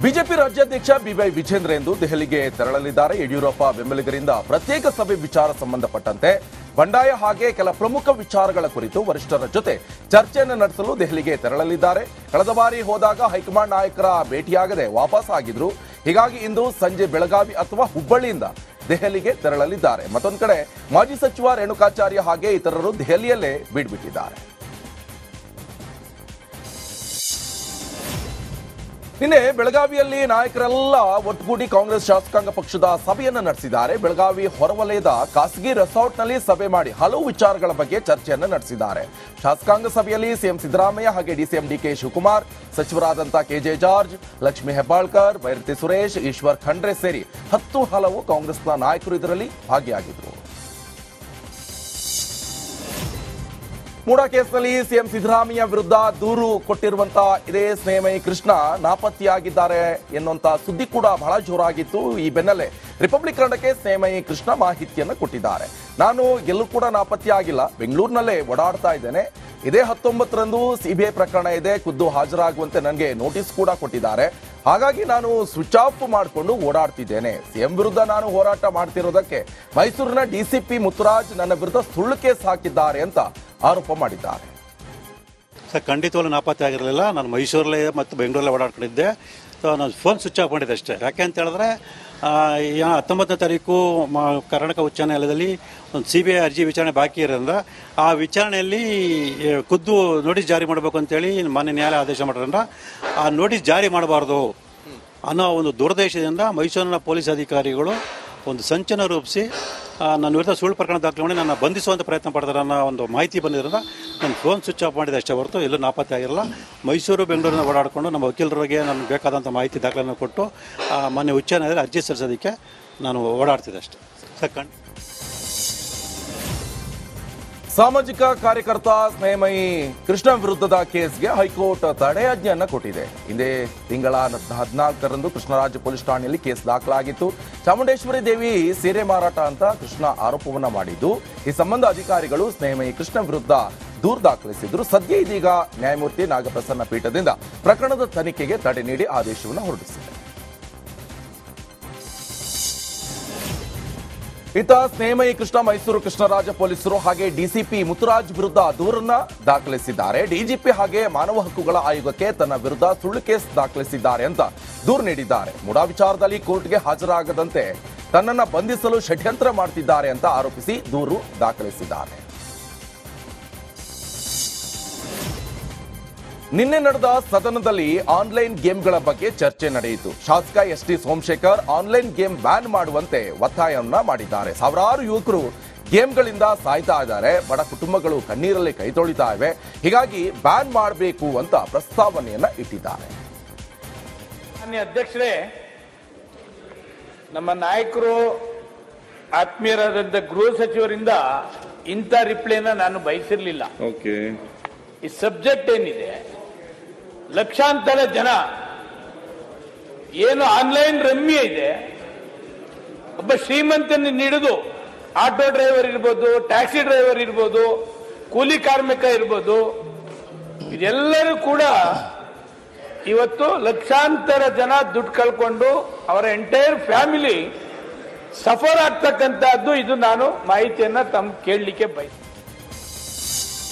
BJP ರಾಜ್ಯಾಧ್ಯಕ್ಷ B Y Vijendra ಎಂದು ದೆಹಲಿಗೆ ತೆರಳಲಿದ್ದಾರೆ. ಯಡಿಯೂರಪ್ಪ ಬೆಂಬಲಿಗರಿಂದ ಪ್ರತ್ಯೇಕ ಸಭೆ ವಿಚಾರ ಸಂಬಂಧಪಟ್ಟಂತೆ ಬಂಡಾಯ ಹಾಗೆ ಕೆಲ ಪ್ರಮುಖ ವಿಚಾರಗಳ ಕುರಿತು ವರಿಷ್ಠರ ಜೊತೆ ಚರ್ಚೆಯನ್ನು ನಡೆಸಲು ದೆಹಲಿಗೆ ತೆರಳಲಿದ್ದಾರೆ. ಕಳೆದ ಬಾರಿ ಹೋದಾಗ ಹೈಕಮಾಂಡ್ ನಾಯಕರ ಭೇಟಿಯಾಗದೆ ವಾಪಸ್ ಆಗಿದ್ರು. ಹೀಗಾಗಿ ಇಂದು ಸಂಜೆ ಬೆಳಗಾವಿ ಅಥವಾ ಹುಬ್ಬಳ್ಳಿಯಿಂದ ದೆಹಲಿಗೆ ತೆರಳಲಿದ್ದಾರೆ. ಮತ್ತೊಂದು ಕಡೆ ಮಾಜಿ ಸಚಿವ ರೇಣುಕಾಚಾರ್ಯ ಹಾಗೆ ಇತರರು ದೆಹಲಿಯಲ್ಲೇ ಬೀಡ್ಬಿಟ್ಟಿದ್ದಾರೆ. ನಿನ್ನೆ ಬೆಳಗಾವಿಯಲ್ಲಿ ನಾಯಕರೆಲ್ಲ ಒಟ್ಟುಗೂಡಿ ಕಾಂಗ್ರೆಸ್ ಶಾಸಕಾಂಗ ಪಕ್ಷದ ಸಭೆಯನ್ನು ನಡೆಸಿದ್ದಾರೆ. ಬೆಳಗಾವಿ ಹೊರವಲಯದ ಖಾಸಗಿ ರೆಸಾರ್ಟ್ನಲ್ಲಿ ಸಭೆ ಮಾಡಿ ಹಲವು ವಿಚಾರಗಳ ಬಗ್ಗೆ ಚರ್ಚೆಯನ್ನು ನಡೆಸಿದ್ದಾರೆ. ಶಾಸಕಾಂಗ ಸಭೆಯಲ್ಲಿ ಸಿಎಂ ಸಿದ್ದರಾಮಯ್ಯ ಹಾಗೆ ಡಿಸಿಎಂ ಡಿಕೆ ಶಿವಕುಮಾರ್, ಸಚಿವರಾದಂತಹ ಕೆಜೆ ಜಾರ್ಜ್, ಲಕ್ಷ್ಮೀ ಹೆಬ್ಬಾಳ್ಕರ್, ಬೈರತಿ ಸುರೇಶ್, ಈಶ್ವರ್ ಖಂಡ್ರೆ ಸೇರಿ ಹಲವು ಕಾಂಗ್ರೆಸ್ನ ನಾಯಕರು ಇದರಲ್ಲಿ ಭಾಗಿಯಾಗಿದ್ದರು. ಮೂಡಾ ಕೇಸ್ನಲ್ಲಿ ಸಿಎಂ ಸಿದ್ದರಾಮಯ್ಯ ವಿರುದ್ಧ ದೂರು ಕೊಟ್ಟಿರುವಂತಹ ಇದೇ ಸ್ನೇಹಮಯಿ ಕೃಷ್ಣ ನಾಪತ್ತೆಯಾಗಿದ್ದಾರೆ ಎನ್ನುವಂತ ಸುದ್ದಿ ಕೂಡ ಬಹಳ ಜೋರಾಗಿತ್ತು. ಈ ಬೆನ್ನಲ್ಲೇ ರಿಪಬ್ಲಿಕ್ ಕನ್ನಡಕ್ಕೆ ಸ್ನೇಹಮಯಿ ಕೃಷ್ಣ ಮಾಹಿತಿಯನ್ನು ಕೊಟ್ಟಿದ್ದಾರೆ. ನಾನು ಎಲ್ಲೂ ಕೂಡ ನಾಪತ್ತೆಯಾಗಿಲ್ಲ, ಬೆಂಗಳೂರಿನಲ್ಲೇ ಓಡಾಡ್ತಾ ಇದ್ದೇನೆ. ಇದೇ 19ರಂದು ಸಿಬಿಐ ಪ್ರಕರಣ ಇದೆ, ಖುದ್ದು ಹಾಜರಾಗುವಂತೆ ನನಗೆ ನೋಟಿಸ್ ಕೂಡ ಕೊಟ್ಟಿದ್ದಾರೆ. ಹಾಗಾಗಿ ನಾನು ಸ್ವಿಚ್ ಆಫ್ ಮಾಡಿಕೊಂಡು ಓಡಾಡ್ತಿದ್ದೇನೆ. ಸಿಎಂ ವಿರುದ್ಧ ನಾನು ಹೋರಾಟ ಮಾಡ್ತಿರೋದಕ್ಕೆ ಮೈಸೂರಿನ ಡಿಸಿಪಿ ಮುತ್ತುರಾಜ್ ನನ್ನ ವಿರುದ್ಧ ಸುಳ್ಳು ಕೇಸ್ ಹಾಕಿದ್ದಾರೆ ಅಂತ ಆರೋಪ ಮಾಡಿದ್ದಾರೆ. ಸರ್, ಖಂಡಿತವಾಗ್ಲೂ ನಾಪತ್ತೆ ಆಗಿರಲಿಲ್ಲ. ನಾನು ಮೈಸೂರಲ್ಲೇ ಮತ್ತು ಬೆಂಗಳೂರಲ್ಲೇ ಓಡಾಡ್ಕೊಂಡಿದ್ದೆ. ನಾನು ಫೋನ್ ಸ್ವಿಚ್ ಆಫ್ ಮಾಡಿದ್ದೆ ಅಷ್ಟೇ. ಯಾಕೆ ಅಂತ ಹೇಳಿದ್ರೆ 19ನೇ ತಾರೀಕು ಕರ್ನಾಟಕ ಉಚ್ಚ ನ್ಯಾಯಾಲಯದಲ್ಲಿ ಒಂದು CBI ಅರ್ಜಿ ವಿಚಾರಣೆ ಬಾಕಿ ಇರೋದ್ರಿಂದ ಆ ವಿಚಾರಣೆಯಲ್ಲಿ ಖುದ್ದು ನೋಟಿಸ್ ಜಾರಿ ಮಾಡಬೇಕು ಅಂತೇಳಿ ಮಾನ್ಯ ನ್ಯಾಯಾಲಯ ಆದೇಶ ಮಾಡೋದ್ರಿಂದ ಆ ನೋಟಿಸ್ ಜಾರಿ ಮಾಡಬಾರ್ದು ಅನ್ನೋ ಒಂದು ದುರುದ್ದೇಶದಿಂದ ಮೈಸೂರಿನ ಪೊಲೀಸ್ ಅಧಿಕಾರಿಗಳು ಒಂದು ಸಂಚನ ರೂಪಿಸಿ ನನ್ನ ವಿರುದ್ಧ ಸುಳ್ಳು ಪ್ರಕರಣ ದಾಖಲೆ ಮಾಡಿ ನನ್ನ ಬಂಧಿಸುವಂಥ ಪ್ರಯತ್ನ ಪಡ್ತಾರೆ ಅನ್ನೋ ಒಂದು ಮಾಹಿತಿ ಬಂದಿರೋದ್ರಿಂದ ನಾನು ಫೋನ್ ಸ್ವಿಚ್ ಆಫ್ ಮಾಡಿದೆ ಅಷ್ಟೇ ಹೊರತು ಎಲ್ಲೂ ನಾಪತ್ತೆ ಆಗಿರಲ್ಲ. ಮೈಸೂರು ಬೆಂಗಳೂರಿನ ಓಡಾಡಿಕೊಂಡು ನಮ್ಮ ವಕೀಲರಿಗೆ ನನಗೆ ಬೇಕಾದಂಥ ಮಾಹಿತಿ ದಾಖಲೆಯನ್ನು ಕೊಟ್ಟು ಮೊನ್ನೆ ಉಚ್ಚ ನ್ಯಾಯಾಲಯದಲ್ಲಿ ಅರ್ಜಿ ಸಲ್ಲಿಸೋದಕ್ಕೆ ನಾನು ಓಡಾಡ್ತಿದ್ದೆ ಅಷ್ಟೇ. ಸಾಮಾಜಿಕ ಕಾರ್ಯಕರ್ತ ಸ್ನೇಹಮಯಿ ಕೃಷ್ಣ ವಿರುದ್ಧದ ಕೇಸ್ಗೆ ಹೈಕೋರ್ಟ್ ತಡೆಯಾಜ್ಞೆಯನ್ನು ಕೊಟ್ಟಿದೆ. ಇದೇ ತಿಂಗಳ 14ರಂದು ಕೃಷ್ಣರಾಜ ಪೊಲೀಸ್ ಠಾಣೆಯಲ್ಲಿ ಕೇಸ್ ದಾಖಲಾಗಿತ್ತು. ಚಾಮುಂಡೇಶ್ವರಿ ದೇವಿ ಸೀರೆ ಮಾರಾಟ ಅಂತ ಕೃಷ್ಣ ಆರೋಪವನ್ನ ಮಾಡಿದ್ದು, ಈ ಸಂಬಂಧ ಅಧಿಕಾರಿಗಳು ಸ್ನೇಹಮಯಿ ಕೃಷ್ಣ ವಿರುದ್ಧ ದೂರು ದಾಖಲಿಸಿದ್ರು. ಸದ್ಯ ಇದೀಗ ನ್ಯಾಯಮೂರ್ತಿ ನಾಗಪ್ರಸನ್ನ ಪೀಠದಿಂದ ಪ್ರಕರಣದ ತನಿಖೆಗೆ ತಡೆ ನೀಡಿ ಆದೇಶವನ್ನು ಹೊರಡಿಸಿದೆ. ಇತ್ತ ಸ್ನೇಹಮಯಿ ಕೃಷ್ಣ ಮೈಸೂರು ಕೃಷ್ಣರಾಜ ಪೊಲೀಸರು ಹಾಗೆ ಡಿಸಿಪಿ ಮುತ್ತುರಾಜ್ ವಿರುದ್ಧ ದೂರನ್ನ ದಾಖಲಿಸಿದ್ದಾರೆ. ಡಿಜಿಪಿ ಹಾಗೆ ಮಾನವ ಹಕ್ಕುಗಳ ಆಯೋಗಕ್ಕೆ ತನ್ನ ವಿರುದ್ಧ ಸುಳ್ಳು ಕೇಸ್ ದಾಖಲಿಸಿದ್ದಾರೆ ಅಂತ ದೂರು ನೀಡಿದ್ದಾರೆ. ಮುಡಾ ವಿಚಾರದಲ್ಲಿ ಕೋರ್ಟ್ಗೆ ಹಾಜರಾಗದಂತೆ ತನ್ನನ್ನು ಬಂಧಿಸಲು ಷಡ್ಯಂತ್ರ ಮಾಡ್ತಿದ್ದಾರೆ ಅಂತ ಆರೋಪಿಸಿ ದೂರು ದಾಖಲಿಸಿದ್ದಾರೆ. ನಿನ್ನೆ ನಡೆದ ಸದನದಲ್ಲಿ ಆನ್ಲೈನ್ ಗೇಮ್ಗಳ ಬಗ್ಗೆ ಚರ್ಚೆ ನಡೆಯಿತು. ಶಾಸಕ S T. Somashekar online game ban ಮಾಡುವಂತೆ ಒತ್ತಾಯವನ್ನ ಮಾಡಿದ್ದಾರೆ. ಸಾವಿರಾರು ಯುವಕರು ಗೇಮ್ಗಳಿಂದ ಸಾಯ್ತಾ ಇದ್ದಾರೆ, ಬಡ ಕುಟುಂಬಗಳು ಕಣ್ಣೀರಲ್ಲಿ ಕೈ ತೊಳಿತಾ ಇವೆ. ಹೀಗಾಗಿ ಬ್ಯಾನ್ ಮಾಡಬೇಕು ಅಂತ ಪ್ರಸ್ತಾವನೆಯನ್ನ ಇಟ್ಟಿದ್ದಾರೆ. ಮಾನ್ಯ ಅಧ್ಯಕ್ಷರೇ, ನಮ್ಮ ನಾಯಕರು ಆತ್ಮೀಯರಾದಂಥ ಗೃಹ ಸಚಿವರಿಂದ ಇಂಥ ರಿಪ್ಲೈನ ನಾನು ಬಯಸಿರಲಿಲ್ಲ. ಈ ಸಬ್ಜೆಕ್ಟ್ ಏನಿದೆ, ಲಕ್ಷಾಂತರ ಜನ ಏನು ಆನ್ಲೈನ್ ರಮ್ಯ ಇದೆ, ಒಬ್ಬ ಶ್ರೀಮಂತನ ಹಿಡಿದು ಆಟೋ ಡ್ರೈವರ್ ಇರ್ಬೋದು, ಟ್ಯಾಕ್ಸಿ ಡ್ರೈವರ್ ಇರ್ಬೋದು, ಕೂಲಿ ಕಾರ್ಮಿಕ ಇರ್ಬೋದು, ಇದೆಲ್ಲರೂ ಕೂಡ ಇವತ್ತು ಲಕ್ಷಾಂತರ ಜನ ದುಡ್ಡು ಕಳ್ಕೊಂಡು ಅವರ ಎಂಟೈರ್ ಫ್ಯಾಮಿಲಿ ಸಫರ್ ಆಗ್ತಕ್ಕಂಥದ್ದು. ಇದು ನಾನು ಮಾಹಿತಿಯನ್ನ ಕೇಳಲಿಕ್ಕೆ ಬಯಸ್ತೀನಿ.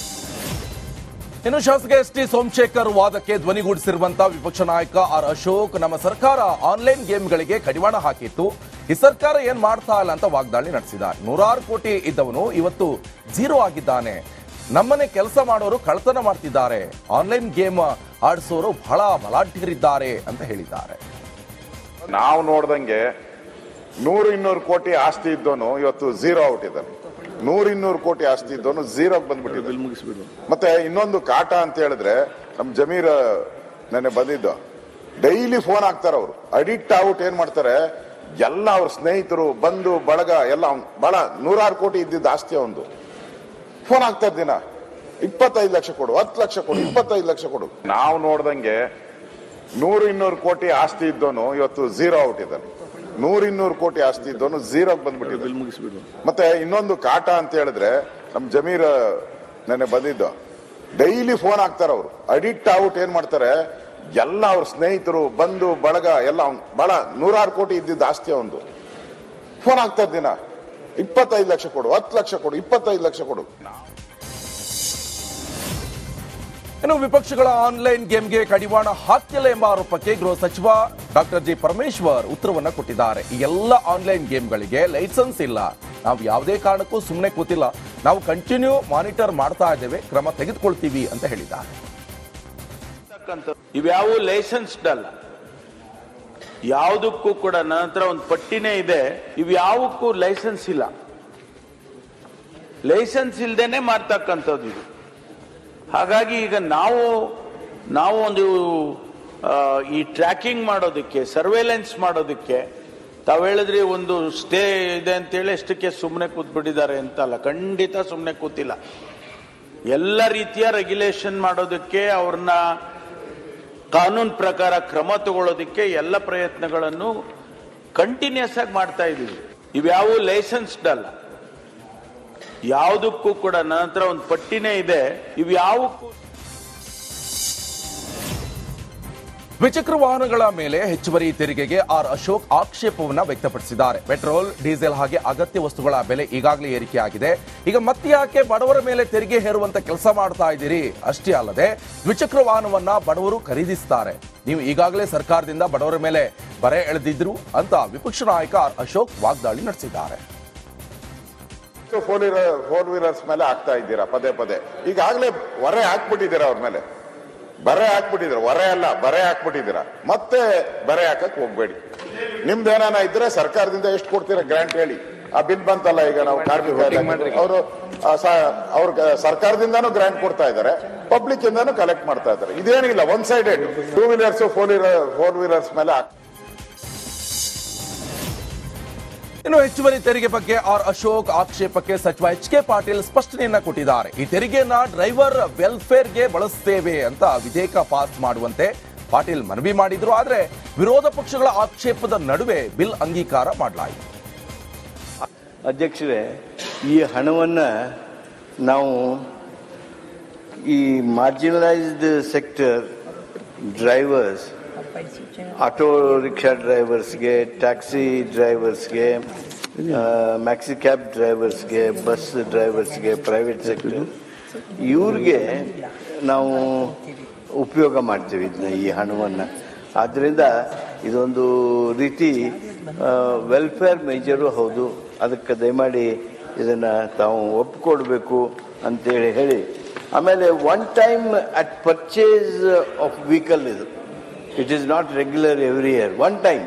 ಇನ್ನು ಶಾಸಕ ಎಸ್.ಟಿ. ಸೋಮಶೇಖರ್ ವಾದಕ್ಕೆ ಧ್ವನಿಗೂಡಿಸಿರುವಂತಹ ವಿಪಕ್ಷ ನಾಯಕ ಆರ್ ಅಶೋಕ್, ನಮ್ಮ ಸರ್ಕಾರ ಆನ್ಲೈನ್ ಗೇಮ್ಗಳಿಗೆ ಕಡಿವಾಣ ಹಾಕಿತ್ತು, ಈ ಸರ್ಕಾರ ಏನ್ ಮಾಡ್ತಾ ಇಲ್ಲ ಅಂತ ವಾಗ್ದಾಳಿ ನಡೆಸಿದ್ದಾರೆ. 100 ಕೋಟಿ ಇದ್ದವನು ಇವತ್ತು ಝೀರೋ ಆಗಿದ್ದಾನೆ. ನಮ್ಮನೆ ಕೆಲಸ ಮಾಡೋರು ಕಳ್ಳತನ ಮಾಡ್ತಿದ್ದಾರೆ, ಆನ್ಲೈನ್ ಗೇಮ್ ಆಡಿಸೋರು ಬಹಳ ಬಲಾಢ್ಯರಿದ್ದಾರೆ ಅಂತ ಹೇಳಿದ್ದಾರೆ. ನಾವು ನೋಡ್ದಂಗೆ 100-200 ಕೋಟಿ ಆಸ್ತಿ ಇದ್ದವನು ಇವತ್ತು ಝೀರೋ ಔಟ್ ಇದ್ದಾನೆ. 100-200 ಕೋಟಿ ಆಸ್ತಿ ಇದ್ದವನು ಝೀರೋ ಬಂದ್ಬಿಟ್ಟಿದ್ದಾನೆ. ಮತ್ತೆ ಇನ್ನೊಂದು ಕಾಟ ಅಂತ ಹೇಳಿದ್ರೆ, ನಮ್ ಜಮೀರ್ ನೆನ್ನೆ ಬಂದಿದ್ದು, ಡೈಲಿ ಫೋನ್ ಹಾಕ್ತಾರ. ಅವರು ಅಡಿಕ್ಟ್ ಆಗ್ಬಿಟ್ಟು ಏನ್ ಮಾಡ್ತಾರೆ, ಎಲ್ಲ ಅವ್ರ ಸ್ನೇಹಿತರು ಬಂಧು ಬಳಗ ಎಲ್ಲ ಬಹಳ 100 ಕೋಟಿ ಇದ್ದಿದ್ದ ಆಸ್ತಿ ಒಂದು ಫೋನ್ ಹಾಕ್ತಾರೆ. ದಿನ 25 ಲಕ್ಷ ಕೊಡು, 10 ಲಕ್ಷ ಕೊಡು, 25 ಲಕ್ಷ ಕೊಡು. ನಾವು ನೋಡ್ದಂಗೆ 100-200 ಕೋಟಿ ಆಸ್ತಿ ಇದ್ದವನು ಇವತ್ತು ಝೀರೋ ಔಟ್ ಇದ್ದಾನೆ. 100-200 ಕೋಟಿ ಆಸ್ತಿ ಇದ್ದವನು ಝೀರೋ ಬಂದ್ಬಿಟ್ಟಿದ್ದಾನೆ. ಮತ್ತೆ ಇನ್ನೊಂದು ಕಾಟ ಅಂತ ಹೇಳಿದ್ರೆ, ನಮ್ ಜಮೀರ್ ನೆನ್ನೆ ಬಂದಿದ್ದು, ಡೈಲಿ ಫೋನ್ ಹಾಕ್ತಾರ. ಅವರು ಅಡಿಕ್ಟ್ ಆಗ್ಬಿಟ್ಟು ಏನ್ ಮಾಡ್ತಾರೆ, ಎಲ್ಲ ಅವ್ರ ಸ್ನೇಹಿತರು ಬಂಧು ಬಳಗ ಎಲ್ಲ ಬಹಳ 100 ಕೋಟಿ ಇದ್ದಿದ್ದ ಆಸ್ತಿ ಒಂದು ಫೋನ್ ಆಗ್ತಾ ದಿನ 25 ಲಕ್ಷ ಕೊಡು, 10 ಲಕ್ಷ ಕೊಡು, 25 ಲಕ್ಷ ಕೊಡು. ಇನ್ನು ವಿಪಕ್ಷಗಳ ಆನ್ಲೈನ್ ಗೇಮ್ಗೆ ಕಡಿವಾಣ ಹಾಕಿಲ್ಲ ಎಂಬ ಆರೋಪಕ್ಕೆ ಗೃಹ ಸಚಿವ ಡಾಕ್ಟರ್ ಜಿ ಪರಮೇಶ್ವರ್ ಉತ್ತರವನ್ನ ಕೊಟ್ಟಿದ್ದಾರೆ. ಈ ಎಲ್ಲ ಆನ್ಲೈನ್ ಗೇಮ್ಗಳಿಗೆ ಲೈಸೆನ್ಸ್ ಇಲ್ಲ, ನಾವು ಯಾವುದೇ ಕಾರಣಕ್ಕೂ ಸುಮ್ಮನೆ ಕೂತಿಲ್ಲ, ನಾವು ಕಂಟಿನ್ಯೂ ಮಾನಿಟರ್ ಮಾಡ್ತಾ ಇದ್ದೇವೆ, ಕ್ರಮ ತೆಗೆದುಕೊಳ್ತೀವಿ ಅಂತ ಹೇಳಿದ್ದಾರೆ. ಇವ್ಯಾವು ಲೈಸೆನ್ಸ್ಡ್ ಅಲ್ಲ, ಯಾವುದಕ್ಕೂ ಕೂಡ ನನ್ನ ಹತ್ರ ಒಂದು ಪಟ್ಟಿನೇ ಇದೆ, ಇವ್ಯಾವಕ್ಕೂ ಲೈಸೆನ್ಸ್ ಇಲ್ಲ. ಲೈಸೆನ್ಸ್ ಇಲ್ದೇನೆ ಮಾಡ್ತಕ್ಕಂಥದ್ದು ಇದು. ಹಾಗಾಗಿ ಈಗ ನಾವು ಒಂದು ಈ ಟ್ರ್ಯಾಕಿಂಗ್ ಮಾಡೋದಕ್ಕೆ, ಸರ್ವೇಲೆನ್ಸ್ ಮಾಡೋದಕ್ಕೆ ತಾವು ಹೇಳಿದ್ರಿ ಒಂದು ಸ್ಟೇ ಇದೆ ಅಂತೇಳಿ ಅಷ್ಟಕ್ಕೆ ಸುಮ್ಮನೆ ಕೂತ್ಬಿಟ್ಟಿದ್ದಾರೆ ಅಂತ ಅಲ್ಲ, ಖಂಡಿತ ಸುಮ್ಮನೆ ಕೂತಿಲ್ಲ. ಎಲ್ಲ ರೀತಿಯ ರೆಗ್ಯುಲೇಷನ್ ಮಾಡೋದಕ್ಕೆ, ಅವ್ರನ್ನ ಕಾನೂನು ಪ್ರಕಾರ ಕ್ರಮ ತಗೊಳ್ಳೋದಕ್ಕೆ ಎಲ್ಲ ಪ್ರಯತ್ನಗಳನ್ನು ಕಂಟಿನ್ಯೂಸ್ ಆಗಿ ಮಾಡ್ತಾ ಇದ್ದೀವಿ. ಇವ್ಯಾವು ಲೈಸೆನ್ಸ್ಡ್ ಅಲ್ಲ, ಯಾವುದಕ್ಕೂ ಕೂಡ ನನ್ನ ಹತ್ರ ಒಂದು ಪಟ್ಟಿನೇ ಇದೆ, ಇವ್ಯಾವಕ್ಕೂ. ದ್ವಿಚಕ್ರ ವಾಹನಗಳ ಮೇಲೆ ಹೆಚ್ಚುವರಿ ತೆರಿಗೆಗೆ ಆರ್ ಅಶೋಕ್ ಆಕ್ಷೇಪವನ್ನು ವ್ಯಕ್ತಪಡಿಸಿದ್ದಾರೆ. ಪೆಟ್ರೋಲ್, ಡೀಸೆಲ್ ಹಾಗೆ ಅಗತ್ಯ ವಸ್ತುಗಳ ಬೆಲೆ ಈಗಾಗಲೇ ಏರಿಕೆಯಾಗಿದೆ. ಈಗ ಮತ್ತೆ ಯಾಕೆ ಬಡವರ ಮೇಲೆ ತೆರಿಗೆ ಹೇರುವಂತ ಕೆಲಸ ಮಾಡ್ತಾ ಇದ್ದೀರಿ? ಅಷ್ಟೇ ಅಲ್ಲದೆ ದ್ವಿಚಕ್ರ ವಾಹನವನ್ನ ಬಡವರು ಖರೀದಿಸುತ್ತಾರೆ, ನೀವು ಈಗಾಗಲೇ ಸರ್ಕಾರದಿಂದ ಬಡವರ ಮೇಲೆ ಬರೆ ಎಳೆದಿದ್ರು ಅಂತ ವಿಪಕ್ಷ ನಾಯಕ ಆರ್ ಅಶೋಕ್ ವಾಗ್ದಾಳಿ ನಡೆಸಿದ್ದಾರೆ. ಫೋರ್ ವೀಲರ್ಸ್ ಮೇಲೆ ಆಗ್ತಾ ಇದ್ದೀರಾ ಪದೇ ಪದೇ, ಈಗಾಗಲೇ ಹೊರೆ ಹಾಕ್ಬಿಟ್ಟಿದ್ದೀರಾ ಅವ್ರ ಮೇಲೆ, ಬರೆ ಹಾಕ್ಬಿಟ್ಟಿದ್ದೀರಾ, ಹೊರೆ ಅಲ್ಲ ಬರೆ ಹಾಕ್ಬಿಟ್ಟಿದ್ದೀರಾ, ಮತ್ತೆ ಬರೆ ಹಾಕಕ್ ಹೋಗ್ಬೇಡಿ. ನಿಮ್ದೇನ ಇದ್ರೆ ಸರ್ಕಾರದಿಂದ ಎಷ್ಟು ಕೊಡ್ತೀರಾ ಗ್ರಾಂಟ್ ಹೇಳಿ. ಆ ಬಿಲ್ ಬಂತಲ್ಲ ಈಗ, ನಾವು ಕಾರ್ಮಿಕ ಅವರು ಸರ್ಕಾರದಿಂದಾನು ಗ್ರಾಂಟ್ ಕೊಡ್ತಾ ಇದ್ದಾರೆ, ಪಬ್ಲಿಕ್ ಇಂದಾನು ಕಲೆಕ್ಟ್ ಮಾಡ್ತಾ ಇದ್ದಾರೆ. ಇದೇನಿಲ್ಲ one sided. 2 wheelers four wheelers ಮೇಲೆ ಇನ್ನು ಹೆಚ್ಚುವರಿ ತೆರಿಗೆ ಬಗ್ಗೆ ಆರ್ ಅಶೋಕ್ ಆಕ್ಷೇಪಕ್ಕೆ ಸಚಿವ ಎಚ್ ಕೆ ಪಾಟೀಲ್ ಸ್ಪಷ್ಟನೆಯನ್ನ ಕೊಟ್ಟಿದ್ದಾರೆ. ಈ ತೆರಿಗೆಯನ್ನ ಡ್ರೈವರ್ ವೆಲ್ಫೇರ್ಗೆ ಬಳಸ್ತೇವೆ ಅಂತ ವಿಧೇಯಕ ಪಾಸ್ ಮಾಡುವಂತೆ ಪಾಟೀಲ್ ಮನವಿ ಮಾಡಿದ್ರು. ಆದರೆ ವಿರೋಧ ಪಕ್ಷಗಳ ಆಕ್ಷೇಪದ ನಡುವೆ ಬಿಲ್ ಅಂಗೀಕಾರ ಮಾಡಲಾಯಿತು. ಅಧ್ಯಕ್ಷರೇ, ಈ ಹಣವನ್ನ ನಾವು ಈ marginalised sector drivers, auto rickshaw ಡ್ರೈವರ್ಸ್ಗೆ, ಟ್ಯಾಕ್ಸಿ ಡ್ರೈವರ್ಸ್ಗೆ, ಮ್ಯಾಕ್ಸಿ ಕ್ಯಾಬ್ ಡ್ರೈವರ್ಸ್ಗೆ, ಬಸ್ ಡ್ರೈವರ್ಸ್ಗೆ, ಪ್ರೈವೇಟ್ ಸೆಕ್ಟರ್ ಇವ್ರಿಗೆ ನಾವು ಉಪಯೋಗ ಮಾಡ್ತೀವಿ ಇದನ್ನ, ಈ ಹಣವನ್ನು. ಆದ್ದರಿಂದ ಇದೊಂದು ರೀತಿ ವೆಲ್ಫೇರ್ ಮೇಜರು ಹೌದು. ಅದಕ್ಕೆ ದಯಮಾಡಿ ಇದನ್ನು ತಾವು ಒಪ್ಪಿಕೊಡ್ಬೇಕು ಅಂತೇಳಿ ಹೇಳಿ, ಆಮೇಲೆ one time at purchase of vehicle ಇದು. It is not regular every year. One time.